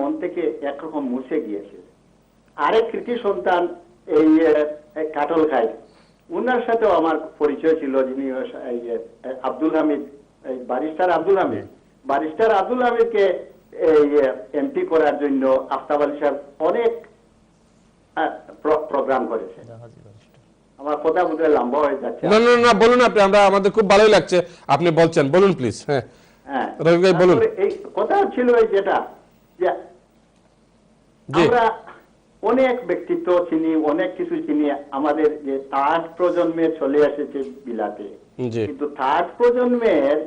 মন থেকে একরকম মুছে গিয়েছে। আরেক কৃতি সন্তান এই কাটল খাই, উনার সাথেও আমার পরিচয় ছিল, যিনি আব্দুল হামিদ, ব্যারিস্টার আব্দুল হামিদ। ব্যারিস্টার আব্দুল হামিদকে এই এমপি করার জন্য আফতাব আলী সাহেব অনেক প্রোগ্রাম করেছে। আমার কথা বলতে লম্বা হয়ে যাচ্ছে। না না না, বলুন আপনি, আমরা আমাদের খুব ভালোই লাগছে আপনি বলছেন, বলুন প্লিজ। হ্যাঁ হ্যাঁ, রফিক ভাই বলুন। এই কথা ছিল যেটা যে আমরা অনেক ব্যক্তিত্ব চিনি, অনেক কিছু চিনি, আমাদের যে থার্ড প্রজন্মে চলে এসেছে বিলাতে, কিন্তু থার্ড প্রজন্মের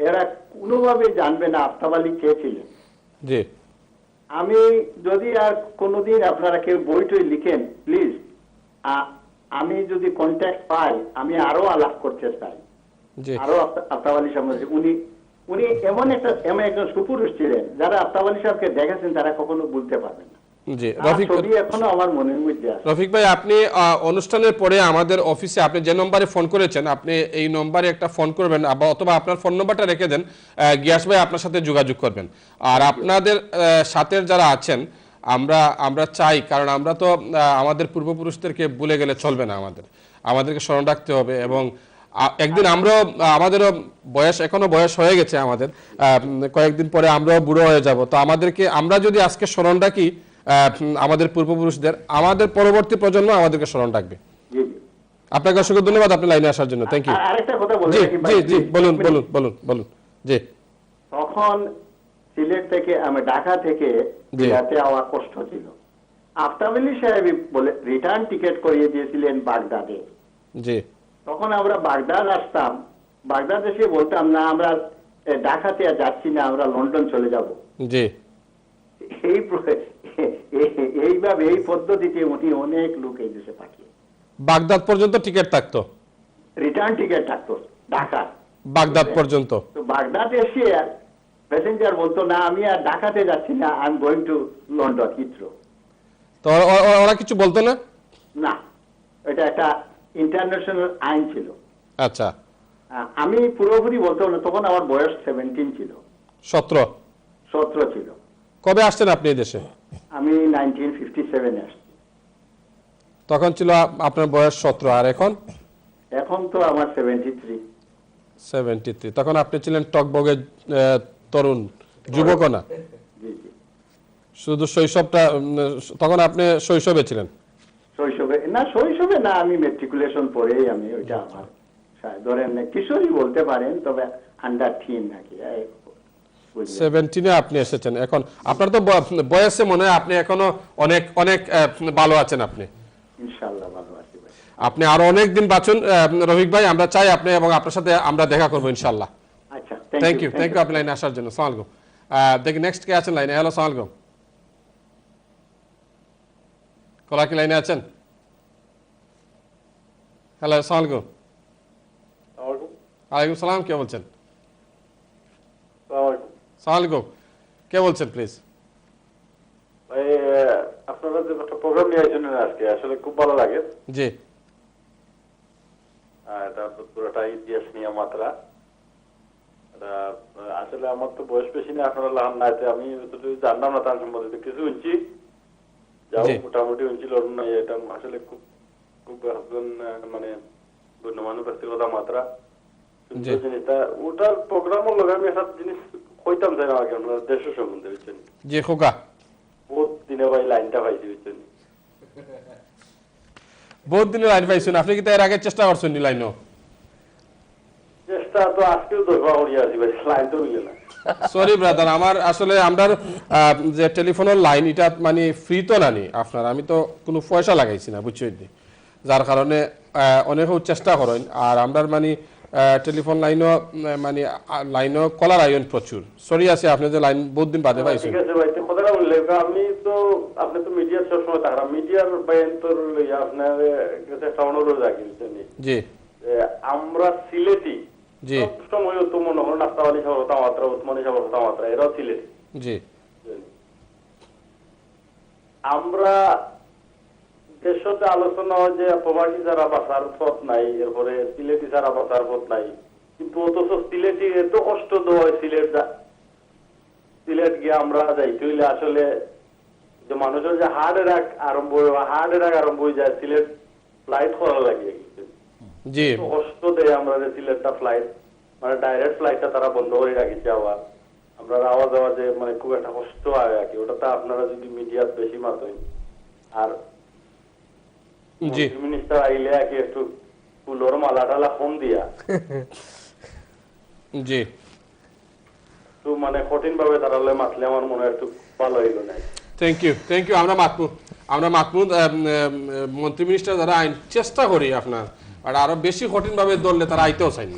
এরা কোনোভাবে জানবে না আফতাব আলী কে ছিলেন। জি, আমি যদি আর কোনোদিন আপনারা কেউ বইটই লিখেন প্লিজ, আমি যদি কন্ট্যাক্ট পাই আমি আরো আলাপ করতে চাই, আরো আফতাব আলী সাহেব। উনি এমন একজন সুপুরুষ ছিলেন, যারা আফতাব আলী সাহেবকে দেখেছেন তারা কখনো বলতে পারবেন না। জি রফিক, এখনো আমার মনের মধ্যে আছে। রফিক ভাই, আপনি অনুষ্ঠানের পরে আমাদের অফিসে আপনি যে নম্বরে ফোন করেছেন, আপনি এই নম্বরে একটা ফোন করবেন, অথবা আপনার ফোন নম্বরটা রেখে দেন, গিয়াস ভাই আপনার সাথে যোগাযোগ করবেন। আর আপনাদের সাথে যারা আছেন, আমরা চাই, কারণ আমরা তো আমাদের পূর্বপুরুষদেরকে ভুলে গেলে চলবে না, আমাদেরকে স্মরণ রাখতে হবে। এবং একদিন আমরাও, আমাদেরও বয়স, এখনো বয়স হয়ে গেছে আমাদের, কয়েকদিন পরে আমরাও বুড়ো হয়ে যাব। তো আমরা যদি আজকে স্মরণ রাখি আমাদের পূর্বপুরুষদের, আমাদের পরবর্তী প্রজন্ম আমাদেরকে স্মরণ রাখবে। আপনাকে অসংখ্য ধন্যবাদ আপনি লাইনে আসার জন্য। Thank you. আরেকটা কথা বলুন। জি জি বলুন বলুন বলুন বলুন। জি, তখন সিলেট থেকে, ঢাকা থেকে বিলাতে যাওয়া কষ্ট ছিল। আফতাব আলী সাহেব বলে রিটার্ন টিকিট করিয়ে দিয়েছিলেন বাগদাদে। জি, তখন আমরা বাগদাদ আসতাম, বাগদাদ এসে বলতাম না আমরা ঢাকাতে যাচ্ছি না, আমরা লন্ডন চলে যাব। জি, এইভাবে এই পদ্ধতিতে উনি অনেক লোক এই দেশে পাঠিয়ে বাগদাদ পর্যন্ত টিকিট থাকতো, রিটার্ন টিকিট থাকতো ঢাকা বাগদাদ পর্যন্ত। তো বাগদাদ এসে প্যাসেঞ্জার বলতো না আমি আর ঢাকাতে যাচ্ছি না, I am going to London Heathrow. তো ওরা কিছু বলতো না? না, এটা একটা ইন্টারন্যাশনাল আইন ছিল। আচ্ছা, আমি পুরোপুরি বলতাম না, তখন আমার বয়স 17 ছিল। 17 ছিল। কবে আসছেন আপনি এই দেশে? আমি 1957 আসছি। তখন ছিল আপনার বয়স 17, আর এখন? এখন তো আমার 73। তখন আপনি ছিলেন টকবগে তরুণ, যুবক না? শুধু শৈশবটা, তখন আপনি শৈশবে ছিলেন? শৈশবে না, আমি মেট্রিকুলেশন পরেই আমি, ওইটা আমার ধরেন কিশোরী বলতে পারেন, তবে আন্ডার 10 নাকি 17-এ আপনি এসেছেন। এখন আপনার তো বয়সে মনে হয় আপনি এখনো অনেক অনেক ভালো আছেন। আপনি ইনশাআল্লাহ ভালো আছি ভাই। আপনি আরো অনেক দিন বাঁচুন রফিক ভাই, আমরা চাই আপনি, এবং আপনার সাথে আমরা দেখা করবো ইনশাআল্লাহ। আচ্ছা, থ্যাংক ইউ আপনি লাইনে আসার জন্য। আসসালামু আলাইকুম। দেখি নেক্সট কে আছেন লাইনে। হ্যালো, আসসালামু আলাইকুম। কলা কি লাইনে আছেন? হ্যালো, আসসালামু আলাইকুম। ওয়ালাইকুম সালাম, কে বলছেন? আসসালামু আলাইকুম, কে বলছেন প্লিজ? ভাই, আপনারা যে একটা প্রোগ্রাম নিয়ে আসছেন আজকে, আসলে খুব ভালো লাগে। জি, এটা পুরোটা ইতিহাস নিয়ে মাত্রা। আসলে আমার তো বয়স বেশি না, আপনারা লাহান না, আমি জানলাম না তার সম্বন্ধে কিছু শুনছি, যাও মোটামুটি শুনছিল। এটা আসলে খুব খুব মানে গণ্যমান্য ব্যক্তিগত মাত্রা জিনিসটা। ওটার প্রোগ্রামের লগে আমি একটা জিনিস কইতাম চাই না আগে, আপনার দেশের সম্বন্ধে বুঝছেন। জি খোকা, বহুত দিনে ভাই লাইনটা পাইছি বুঝছেন। বহুত দিনের লাইন পাইছেন আপনি, কি এর আগে চেষ্টা করছেন লাইনও? চেষ্টা তো আজকেও দরকার করি আছি ভাই, লাইন তো হইল না। সরি ব্রাদার, আমার আসলে আমরা যে টেলিফোনের লাইন, এটা মানে ফ্রি তো নানি আপনার, আমি তো কোনো পয়সা লাগাইছি না বুঝছেন, যার কারণে অনেকেও চেষ্টা করেন। আর আমরা মানে টেলিফোন লাইনও মানে লাইনও কলার আইন প্রচুর। সরি আছে আপনি যে লাইন বহুত দিন বাদে পাইছেন। ঠিক আছে ভাই, তো কথাটা বললে আমি তো, আপনি তো মিডিয়ার সবসময় থাকলাম, মিডিয়ার বাইন তোর আপনার কাছে একটা অনুরোধ রাখি জি, আমরা সিলেটি সবসময় তো মনে হল আফতাব আলী সাহেব হতামাত্রা, উসমানী সাহেব হতামাত্রা, এরাও সিলেটি। জি, আমরা দেশতে আলোচনা হয় যে প্রবাসী যারা বাঁচার পথ নাই, এরপরে সিলেটি যারা বাঁচার পথ নাই, কিন্তু অথচ সিলেটি এত কষ্ট দেওয়া হয় সিলেট সিলেট গিয়ে আমরা যাইতে হইলে আসলে যে মানুষের যে হার্ট অ্যাটাক আরম্ভ হয়ে যায় সিলেট ফ্লাইট করা লাগে জি কষ্ট দেয় আমরা যে সিলেটটা ফ্লাইট মানে ডাইরেক্ট ফ্লাইটটা তারা বন্ধ করে রাখিছে আবার আমরা আওয়াজ আওয়াজে মানে খুব একটা কষ্ট হয় আর কি ওটাতে আপনারা যদি মিডিয়াত বেশি মাতেন আর জি মিনিস্টার আইলে আর কি একটু ফুলোর মালা টালা কম দিয়া জি তো মানে কঠিন ভাবে তারালে মাতলে আমার মনে হয় একটু ভালো হইল না থ্যাংক ইউ আমরা মাতমুদ মন্ত্রী মিনিস্টার যারা আইন চেষ্টা করি আপনার আর আরো বেশি কঠিন ভাবে ধরলে তারা আইতেও চাই না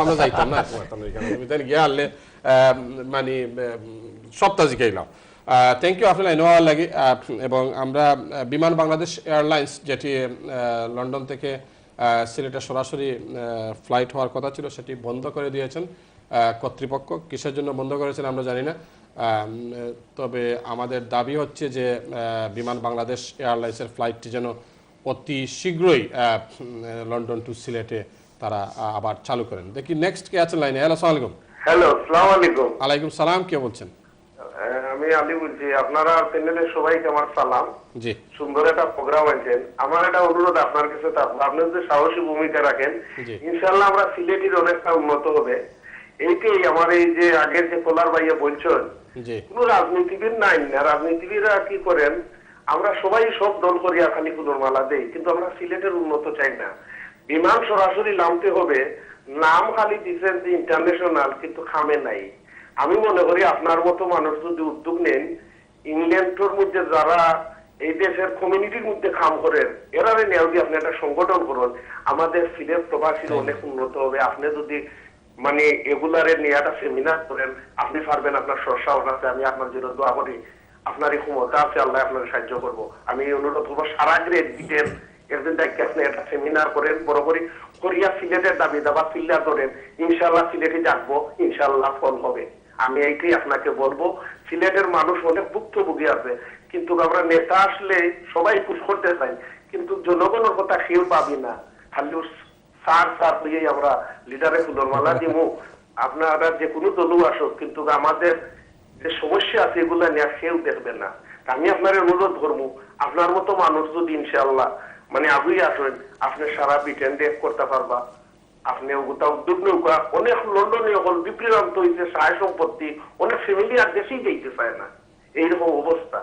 আমরা যাইতাম না গিয়ে আনলে মানে সপ্তাহ জিকাইলাম থ্যাংক ইউ আপনার লাইন হওয়ার লাগে এবং আমরা বিমান বাংলাদেশ এয়ারলাইন্স যেটি লন্ডন থেকে সিলেটে সরাসরি ফ্লাইট হওয়ার কথা ছিল সেটি বন্ধ করে দিয়েছেন কর্তৃপক্ষ কিসের জন্য বন্ধ করেছেন আমরা জানি না তবে আমাদের দাবি হচ্ছে যে বিমান বাংলাদেশ এয়ারলাইন্সের ফ্লাইটটি যেন অতি শীঘ্রই লন্ডন টু সিলেটে তারা আবার চালু করেন দেখি নেক্সট কে আছেন লাইনে হ্যালো আসসালামু আলাইকুম হ্যালো আসসালামু আলাইকুম ওয়ালাইকুম সালাম কে বলছেন আমি আলী বলছি আপনারা প্যানেলের সবাইকে আমার সালাম জি সুন্দর একটা প্রোগ্রাম আছেন আমার একটা অনুরোধ আপনার কাছে থাকবে আপনি যদি সাহসী ভূমিকা রাখেন ইনশাআল্লাহ আমরা সিলেটের অনেকটা উন্নত হবে এইটাই আমার এই যে আগের যে পোলার ভাইয়া বলছেন কোন রাজনীতিবিদ নাই না রাজনীতিবিদরা কি করেন আমরা সবাই সব দল করিয়া খালি ফুলের মালা দেই কিন্তু আমরা সিলেটের উন্নত চাই না বিমান সরাসরি নামতে হবে নাম খালি দিচ্ছেন যে ইন্টারন্যাশনাল কিন্তু খামে নাই আমি মনে করি আপনার মতো মানুষ যদি উদ্যোগ নেন ইংল্যান্ডের মধ্যে যারা এই দেশের কমিউনিটির মধ্যে কাম করেন এরারে নেও দিয়ে আপনি একটা সংগঠন করুন আমাদের সিলেট প্রবাসীর অনেক উন্নত হবে আপনি যদি মানে এগুলারে নিয়ে একটা সেমিনার করেন আপনি পারবেন আপনার সরসাহস আছে আমি আপনার জন্য দোয়া করি আপনার এই ক্ষমতা আছে আল্লাহ আপনার সাহায্য করবো আমি অনুরোধ করবো সারা গ্রেড দিতেন একদিন দেখে আপনি একটা সেমিনার করেন বড় করে করিয়া সিলেটের দাবি দাবা ফিল্লার করেন ইনশাল্লাহ সিলেটে যাকবো ইনশাল্লাহ ফল হবে আমি এইটাই আপনাকে বলবো সিলেটের মানুষ অনেক ভুক্তভোগী আছে কিন্তু আমরা নেতা আসলে সবাই পুশ করতে চাই কিন্তু জনগণের কথা কেউ পাবি না খালি সার হইয়াই আমরা লিডারে ফুলের মালা দিব আপনারা যে কোনো দলও আসুক কিন্তু আমাদের যে সমস্যা আছে এগুলা নিয়ে কেউ দেখবে না আমি আপনার অনুরোধ করবো আপনার মতো মানুষ যদি ইনশাআল্লাহ মানে আগুই আসেন আপনি সারা ব্রিটেন দেশ করতে পারবা আপনি উদ্যোগ নৌকা অনেক লন্ডনে হল বিপ্রান্ত হয়েছে সাহায্য সম্পত্তি অনেক ফ্যামিলি আর দেশেই যেতে চায় না এইরকম অবস্থা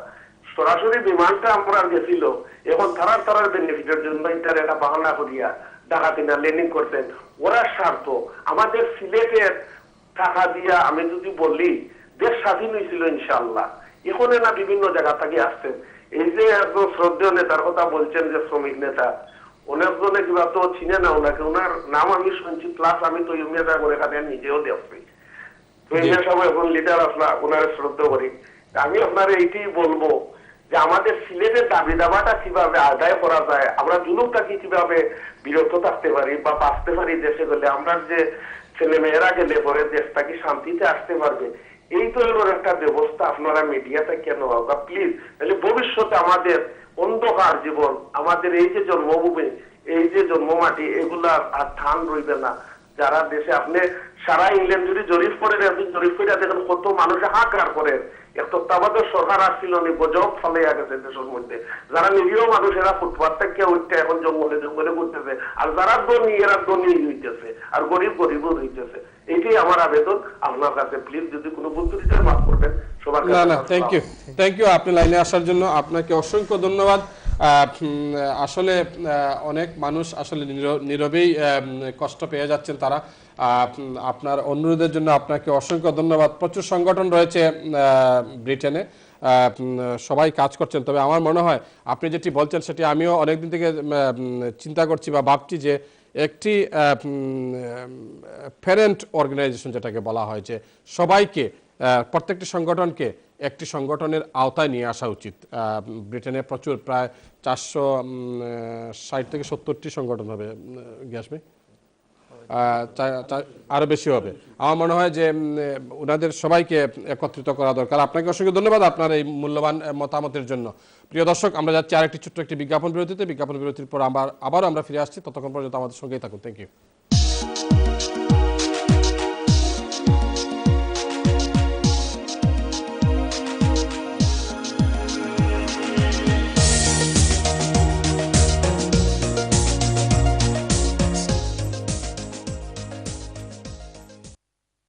সরাসরি বিমানটা আমরা গেছিল এখন তারার বেনিফিটের জন্য ইন্টার একটা বাহানা করিয়া ডাকাতিনা ল্যান্ডিং করতেন ওরা স্বার্থ আমাদের সিলেটের টাকা দিয়া আমি যদি বলি দেশ স্বাধীন হয়েছিল ইনশাআল্লাহ এখন না বিভিন্ন জায়গা থেকে আসছেন এই যে একজন শ্রদ্ধেয় নেতার কথা বলছেন যে শ্রমিক নেতা অনেকজনে কিবা তো চিনে না ওনাকে ওনার নাম আমি শুনছি প্লাস আমি তো ইউমিয়া করে এখানে নিজেও দেখছি তো ইউমিয়া সাহেব এখন লিডার আসলা ওনার শ্রদ্ধা করি আমি আপনার এইটাই বলবো যে আমাদের সিলেটের দাবি দাবাটা কিভাবে আদায় করা যায় আমরা জুলুমটাকে কিভাবে বিরত থাকতে পারি বা বাঁচতে পারি দেশে গেলে আমরা যে ছেলে মেয়েরা গেলে পরে দেশটাকে শান্তিতে আসতে পারবে এই ধরনের একটা ব্যবস্থা আপনারা মিডিয়াতে কেন হবে প্লিজ তাহলে ভবিষ্যতে আমাদের অন্ধকার জীবন আমাদের এই যে জন্মভূমি এই যে জন্মমাটি এগুলা আর ধান রইবে না যারা দেশে আপনি সারা ইংল্যান্ড যদি জরিপ করেন একদিন জরিপ করে দেখেন কত মানুষে হাঁকার করেন এক তত্ত্বাবধায়ক সরকার আসছিল গজব ফলাইয়া গেছে দেশের মধ্যে যারা নিরীহ মানুষেরা ফুটপাথ থেকে উঠতে এখন জঙ্গলে ঘুরতেছে আর যারা ধনী এরা ধনী হইতেছে আর গরিবও হইতেছে এইটাই আমার আবেদন আপনার কাছে প্লিজ যদি কোনো ভুল ত্রুটি মাফ করবেন সবার কাছে। না থ্যাংক ইউ আপনি লাইনে আসার জন্য আপনাকে অসংখ্য ধন্যবাদ আসলে অনেক মানুষ আসলে নীরবেই কষ্ট পেয়ে যাচ্ছেন তারা আপনার অনুরোধের জন্য আপনাকে অসংখ্য ধন্যবাদ প্রচুর সংগঠন রয়েছে ব্রিটেনে সবাই কাজ করছেন তবে আমার মনে হয় আপনি যেটি বলছেন সেটি আমিও অনেকদিন থেকে চিন্তা করছি বা ভাবছি যে একটি প্যারেন্ট অর্গানাইজেশন যেটাকে বলা হয় যে সবাইকে প্রত্যেকটি সংগঠনকে একটি সংগঠনের আওতায় নিয়ে আসা উচিত ব্রিটেনে প্রচুর প্রায় 460 থেকে 70টি সংগঠন হবে গ্যাসমে আরো বেশি হবে আমার মনে হয় যে ওনাদের সবাইকে একত্রিত করা দরকার আপনাকে অসংখ্য ধন্যবাদ আপনার এই মূল্যবান মতামতের জন্য প্রিয় দর্শক আমরা যাচ্ছি আরেকটি ছোট্ট একটি বিজ্ঞাপন বিরতিতে বিজ্ঞাপন বিরতির পর আবারও আমরা ফিরে আসছি ততক্ষণ পর্যন্ত আমাদের সঙ্গেই থাকুন থ্যাংক ইউ